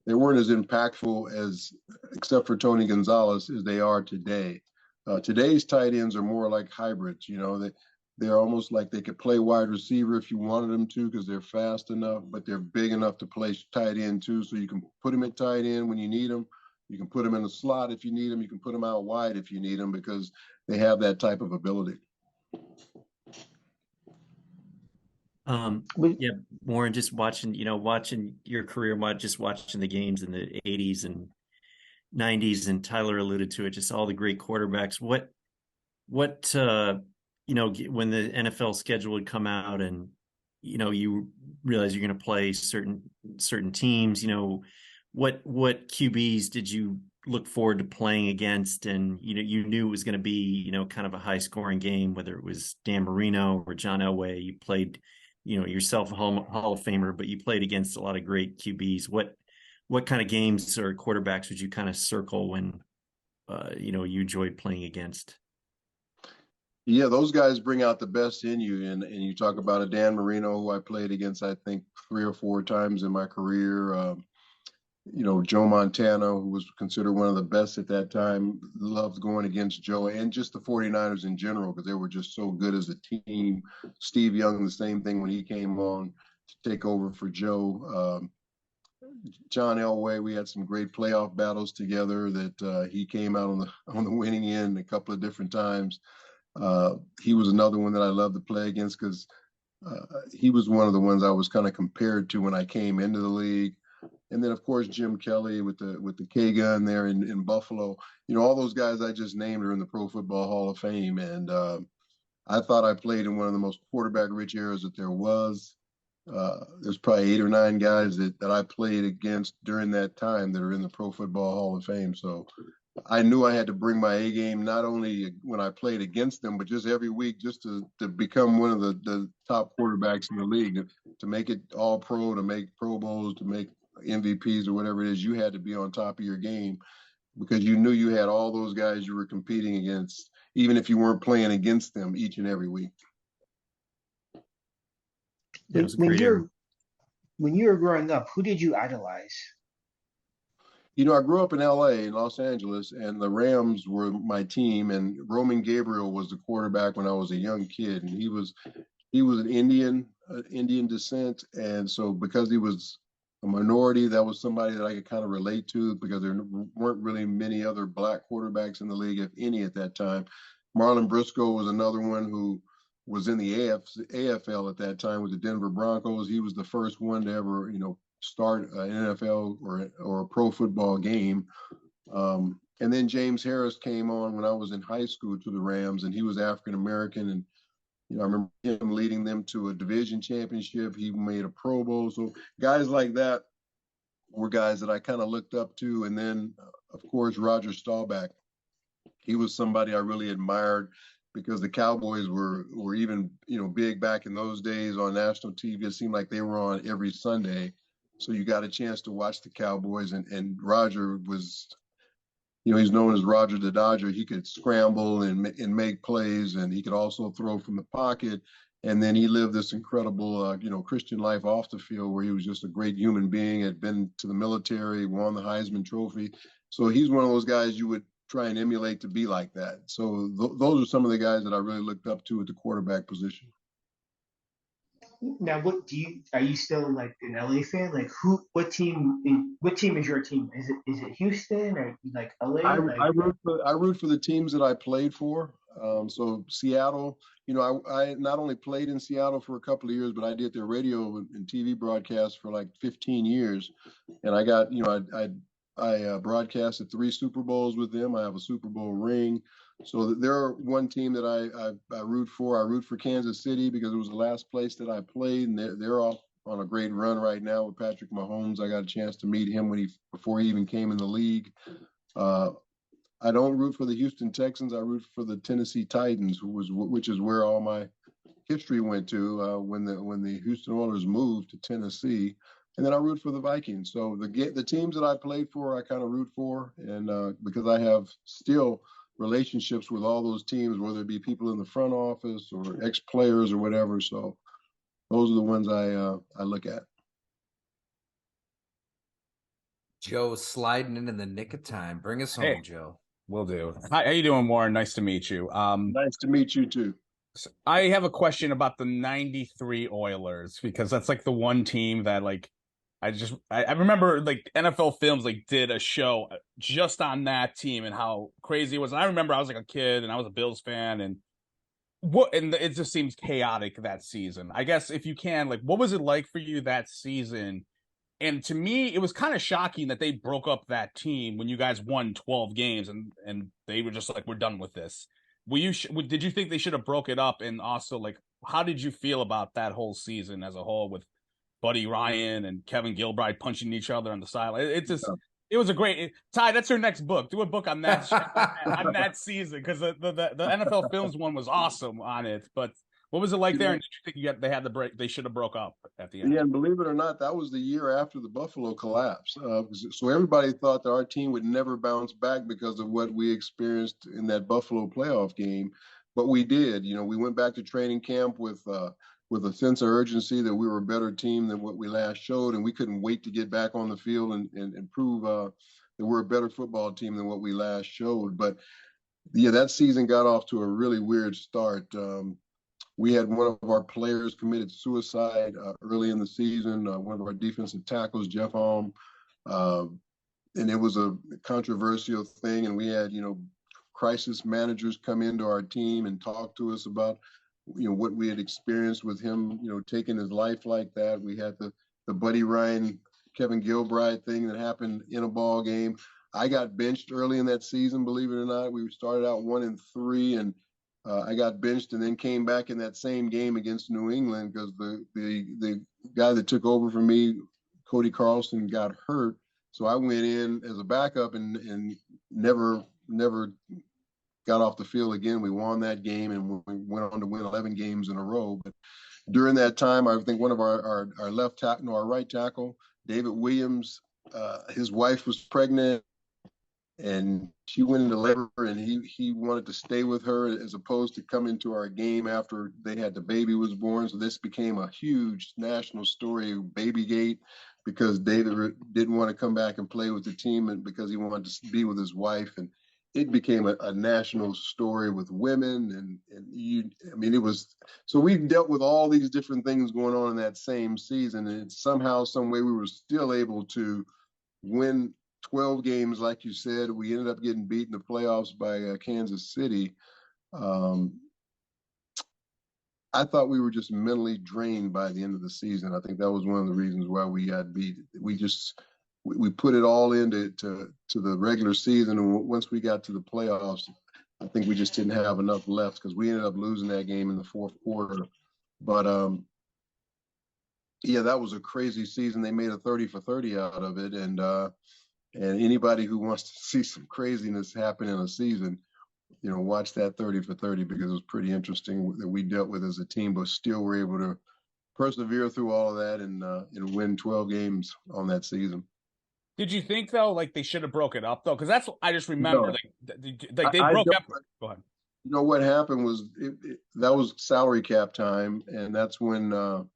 impactful except for Tony Gonzalez, as they are today. Today's tight ends are more like hybrids. They're almost like they could play wide receiver if you wanted them to, because they're fast enough, but they're big enough to play tight end too. So you can put them at tight end when you need them. You can put them in the slot if you need them. You can put them out wide if you need them, because they have that type of ability. Yeah, Warren, just watching your career, just watching the games in the 80s and 90s, and Tyler alluded to it, just all the great quarterbacks. What when the NFL schedule would come out and, you realize you're going to play certain teams, what QBs did you look forward to playing against? And, you knew it was going to be, kind of a high scoring game, whether it was Dan Marino or John Elway. You played, yourself a Hall of Famer, but you played against a lot of great QBs. What kind of games or quarterbacks would you kind of circle when, you enjoyed playing against? Yeah, those guys bring out the best in you. And you talk about a Dan Marino, who I played against, I think, 3 or 4 times in my career. Joe Montana, who was considered one of the best at that time, loved going against Joe, and just the 49ers in general, because they were just so good as a team. Steve Young, the same thing when he came on to take over for Joe. John Elway, we had some great playoff battles together that he came out on the winning end a couple of different times. He was another one that I loved to play against because he was one of the ones I was kind of compared to when I came into the league. And then, of course, Jim Kelly with the K gun there in Buffalo. All those guys I just named are in the Pro Football Hall of Fame. And I thought I played in one of the most quarterback-rich eras that there was. There's probably 8 or 9 guys that I played against during that time that are in the Pro Football Hall of Fame. So I knew I had to bring my A game, not only when I played against them, but just every week, just to become one of the top quarterbacks in the league, to make it all pro, to make Pro Bowls, to make MVPs or whatever it is. You had to be on top of your game because you knew you had all those guys you were competing against, even if you weren't playing against them each and every week. When you were growing up, who did you idolize? I grew up in LA, in Los Angeles, and the Rams were my team, and Roman Gabriel was the quarterback when I was a young kid, and he was an Indian descent, and so because he was a minority, that was somebody that I could kind of relate to because there weren't really many other black quarterbacks in the league, if any, at that time. Marlon Briscoe was another one who was in the AFL at that time with the Denver Broncos. He was the first one to ever, start an NFL or a pro football game. And then James Harris came on when I was in high school to the Rams, and he was African American. And I remember him leading them to a division championship. He made a Pro Bowl. So guys like that were guys that I kind of looked up to. And then, of course, Roger Staubach. He was somebody I really admired because the Cowboys were even, big back in those days on national TV. It seemed like they were on every Sunday. So you got a chance to watch the Cowboys. And Roger was, he's known as Roger the Dodger. He could scramble and make plays, and he could also throw from the pocket. And then he lived this incredible, Christian life off the field where he was just a great human being, had been to the military, won the Heisman Trophy. So he's one of those guys you would try and emulate to be like that. So those are some of the guys that I really looked up to at the quarterback position. Now, are you still like an LA fan? Like what team is your team? Is it Houston or like LA? I root for the teams that I played for. So Seattle, I not only played in Seattle for a couple of years, but I did their radio and TV broadcasts for like 15 years. And I got, I broadcasted 3 Super Bowls with them. I have a Super Bowl ring. So they're one team that I root for. I root for Kansas City because it was the last place that I played, and they're off on a great run right now with Patrick Mahomes. I got a chance to meet him before he even came in the league. I don't root for the Houston Texans. I root for the Tennessee Titans, which is where all my history went to when the Houston Oilers moved to Tennessee. And then I root for the Vikings. So the teams that I played for, I kind of root for, and because I have still relationships with all those teams, whether it be people in the front office or ex-players or whatever. So those are the ones I look at. Joe sliding in the nick of time. Bring us home, Hey, Joe. Will do. Hi, how you doing, Warren? Nice to meet you. Nice to meet you too. I have a question about the 93 Oilers because that's like the one team that I remember like NFL Films did a show just on that team and how crazy it was. And I remember I was like a kid and I was a Bills fan and it just seems chaotic that season. I guess if you can, what was it like for you that season? And to me, it was kind of shocking that they broke up that team when you guys won 12 games and they were just like, we're done with this. Did you think they should have broke it up? And also, how did you feel about that whole season as a whole with Buddy Ryan and Kevin Gilbride punching each other on the sideline? It was a great Ty. That's your next book. Do a book on that on that season because the NFL Films one was awesome on it. But what was it like there? And did you think they had the break? They should have broke up at the end. Yeah, and believe it or not, that was the year after the Buffalo collapse. So everybody thought that our team would never bounce back because of what we experienced in that Buffalo playoff game. but we did. We went back to training camp with a sense of urgency that we were a better team than what we last showed, and we couldn't wait to get back on the field and prove that we're a better football team than what we last showed. But yeah, that season got off to a really weird start. We had one of our players committed suicide early in the season, one of our defensive tackles, Jeff Alm, and it was a controversial thing. And we had, crisis managers come into our team and talk to us about, what we had experienced with him, taking his life like that. We had the Buddy Ryan, Kevin Gilbride thing that happened in a ball game. I got benched early in that season, believe it or not. We started out 1-3, and I got benched and then came back in that same game against New England because the guy that took over for me, Cody Carlson, got hurt. So I went in as a backup and never got off the field again. We won that game and we went on to win 11 games in a row. But during that time, I think one of our left tackle, no, our right tackle, David Williams, his wife was pregnant and she went into labor, and he wanted to stay with her as opposed to come into our game after the baby was born. So this became a huge national story, Babygate, because David didn't want to come back and play with the team and because he wanted to be with his wife. And it became a national story with women. It was, so we dealt with all these different things going on in that same season. And somehow, some way we were still able to win 12 games, like you said. We ended up getting beat in the playoffs by Kansas City. I thought we were just mentally drained by the end of the season. I think that was one of the reasons why we got beat. We put it all into the regular season, and once we got to the playoffs, I think we just didn't have enough left because we ended up losing that game in the fourth quarter. But yeah, that was a crazy season. They made a 30 for 30 out of it, and anybody who wants to see some craziness happen in a season, watch that 30 for 30 because it was pretty interesting that we dealt with as a team, but still were able to persevere through all of that and win 12 games on that season. Did you think though, like they should have broke it up though? Because that's I just remember, No. they broke up. Go ahead. What happened was that was salary cap time, and that's when the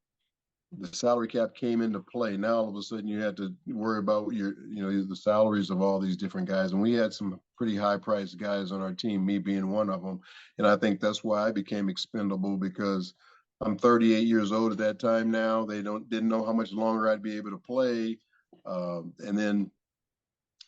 salary cap came into play. Now all of a sudden you had to worry about the salaries of all these different guys, and we had some pretty high priced guys on our team, me being one of them. And I think that's why I became expendable, because I'm 38 years old at that time now. They didn't know how much longer I'd be able to play. And then,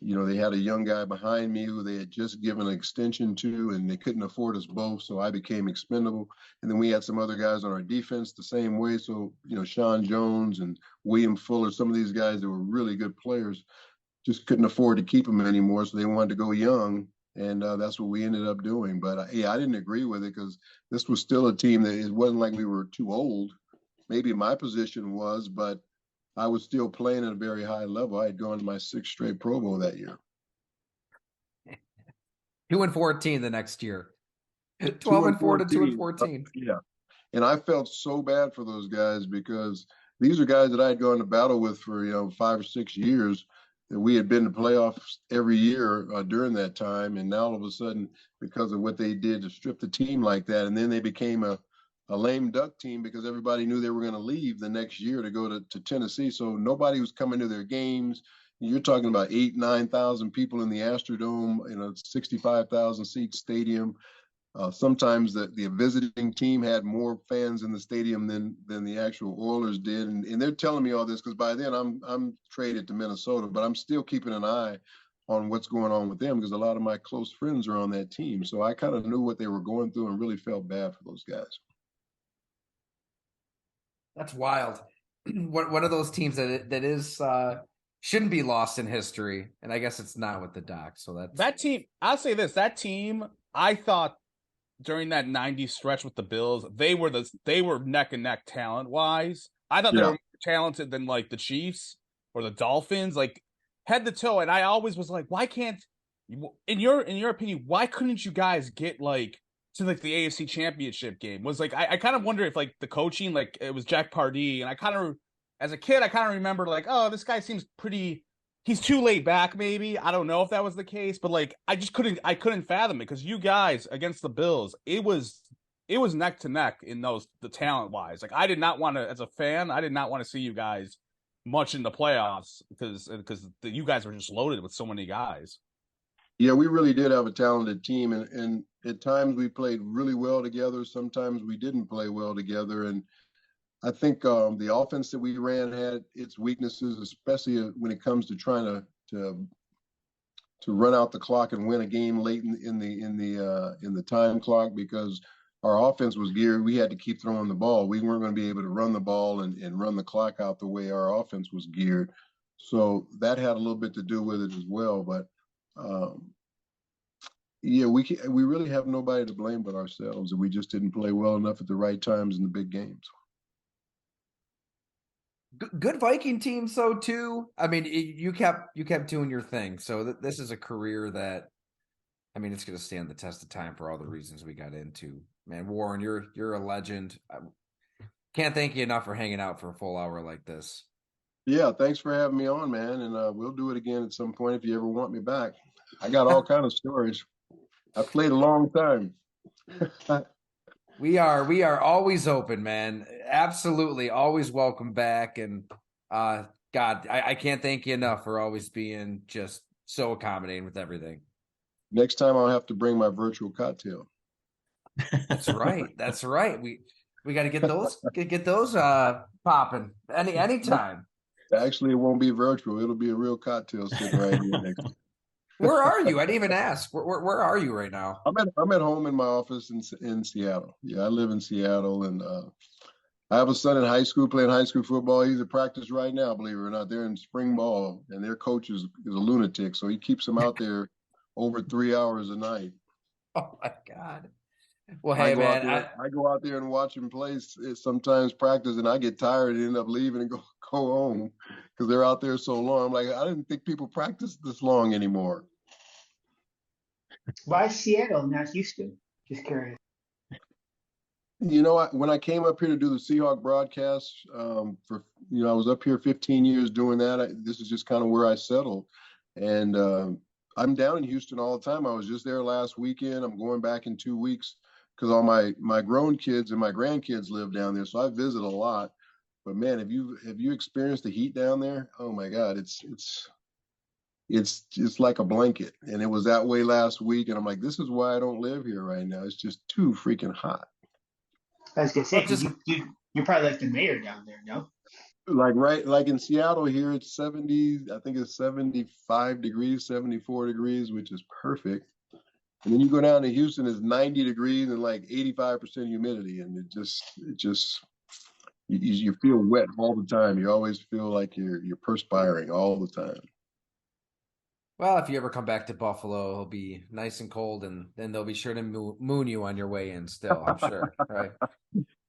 they had a young guy behind me who they had just given an extension to, and they couldn't afford us both. So I became expendable. And then we had some other guys on our defense the same way. So, Sean Jones and William Fuller, some of these guys that were really good players, just couldn't afford to keep them anymore. So they wanted to go young. And that's what we ended up doing. But I didn't agree with it because this was still a team that it wasn't like we were too old. Maybe my position was, but I was still playing at a very high level. I had gone to my 6th straight Pro Bowl that year. 2-14 the next year. 12-4 to 2-14. Yeah. And I felt so bad for those guys because these are guys that I had gone to battle with for, 5 or 6 years. And we had been to playoffs every year during that time. And now all of a sudden, because of what they did to strip the team like that, and then they became a lame duck team because everybody knew they were going to leave the next year to go to Tennessee. So nobody was coming to their games. You're talking about 8,000-9,000 people in the Astrodome in a 65,000 seat stadium. Sometimes the visiting team had more fans in the stadium than the actual Oilers did. And they're telling me all this because by then I'm traded to Minnesota, but I'm still keeping an eye on what's going on with them because a lot of my close friends are on that team. So I kind of knew what they were going through and really felt bad for those guys. That's wild. One of those teams that is shouldn't be lost in history, and I guess it's not with the Doc. So that team. I'll say this: that team, I thought during that '90s stretch with the Bills, they were neck and neck talent wise. I thought they were more talented than like the Chiefs or the Dolphins, like head to toe. And I always was like, why can't, in your opinion, why couldn't you guys get like to like the AFC Championship game? Was like I kind of wonder if like the coaching, like it was Jack Pardee, and I kind of as a kid I kind of remember like, oh, this guy seems pretty he's too laid back. Maybe I don't know if that was the case, but like I couldn't fathom it because you guys against the Bills, it was neck to neck in the talent wise. Like I did not want to, as a fan, I did not want to see you guys much in the playoffs because you guys were just loaded with so many guys. Yeah, we really did have a talented team, and at times we played really well together. Sometimes we didn't play well together, and I think the offense that we ran had its weaknesses, especially when it comes to trying to run out the clock and win a game late in the time clock because our offense was geared. We had to keep throwing the ball. We weren't going to be able to run the ball and run the clock out the way our offense was geared. So that had a little bit to do with it as well. But yeah, we really have nobody to blame but ourselves, and we just didn't play well enough at the right times in the big games. Good Viking team, so too. I mean, you kept doing your thing. So this is a career that, I mean, it's going to stand the test of time for all the reasons we got into. Man, Warren, you're a legend. I can't thank you enough for hanging out for a full hour like this. Yeah, thanks for having me on, man, and we'll do it again at some point if you ever want me back. I got all kind of stories. I played a long time. We are always open, man. Absolutely, always welcome back. And God, I can't thank you enough for always being just so accommodating with everything. Next time I'll have to bring my virtual cocktail. That's right. That's right. We got to get those popping anytime. Actually, it won't be virtual. It'll be a real cocktail sitting right here next to me. Where are you? I didn't even ask. Where are you right now? I'm at home in my office in Seattle. Yeah, I live in Seattle, and I have a son in high school playing high school football. He's at practice right now, believe it or not. They're in spring ball, and their coach is a lunatic, so he keeps them out there over 3 hours a night. Oh my God. Well, hey man, I go out there and watch them play sometimes practice, and I get tired and end up leaving and go home because they're out there so long. I'm like, I didn't think people practiced this long anymore. Why Seattle, not Houston? Just curious. You know, when I came up here to do the Seahawk broadcast, I was up here 15 years doing that. This is just kind of where I settled, and I'm down in Houston all the time. I was just there last weekend. I'm going back in 2 weeks because all my grown kids and my grandkids live down there, so I visit a lot. But man, have you experienced the heat down there? Oh my God, it's just like a blanket, and it was that way last week. And I'm like, this is why I don't live here right now. It's just too freaking hot. I was gonna say, you're probably like the mayor down there, no? Like in Seattle here, it's 70. I think it's 75 degrees, 74 degrees, which is perfect. And then you go down to Houston, it's 90 degrees and like 85% humidity, and it just you feel wet all the time. You always feel like you're perspiring all the time. well, if you ever come back to Buffalo, it'll be nice and cold, and then they'll be sure to moon you on your way in. Still, I'm sure, right?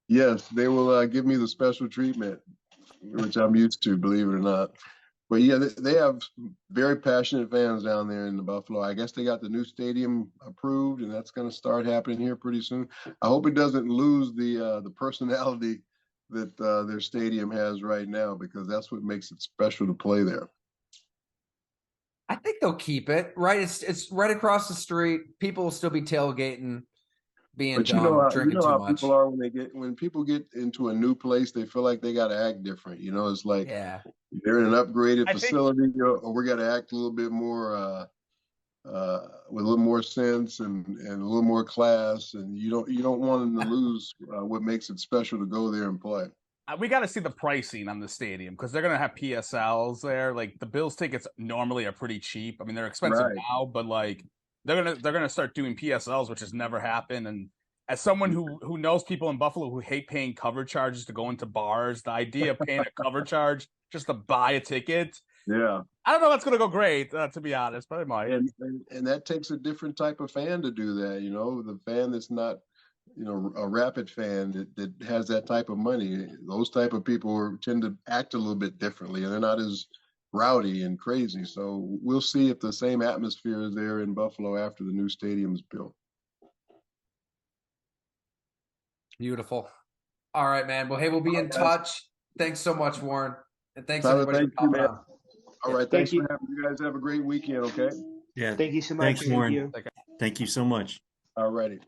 Yes, they will give me the special treatment, which I'm used to, believe it or not. But yeah, they have very passionate fans down there in the Buffalo. I guess they got the new stadium approved, and that's going to start happening here pretty soon. I hope it doesn't lose the personality that their stadium has right now, because that's what makes it special to play there. I think they'll keep it, right? It's right across the street. People will still be tailgating, being But dumb, drinking too how much. people are when people get into a new place, they feel like they got to act different. It's like Yeah. they're in an upgraded I think- facility, or we got to act a little bit more with a little more sense and a little more class. And you don't want them to lose what makes it special to go there and play. We got to see the pricing on the stadium because they're going to have PSLs there. Like the Bills tickets normally are pretty cheap. I mean, they're expensive Right. now, but like they're gonna start doing PSLs, which has never happened. And as someone who knows people in Buffalo who hate paying cover charges to go into bars, the idea of paying a cover charge just to buy a ticket, Yeah. I don't know that's going to go great, to be honest, but it might. And that takes a different type of fan to do that. The fan that's not, a Rapid fan that has that type of money. Those type of people tend to act a little bit differently, and they're not as rowdy and crazy. So we'll see if the same atmosphere is there in Buffalo after the new stadium is built. Beautiful. All right, man. Well, hey, we'll be in touch. Thanks so much, Warren. And thanks Tyler, everybody thank for you, popping man. on. All right. Thank Thanks you. for having you guys. Have a great weekend. Okay. Yeah. Thank you so much. Thanks, Thank Warren. you. Thank you so much. All righty.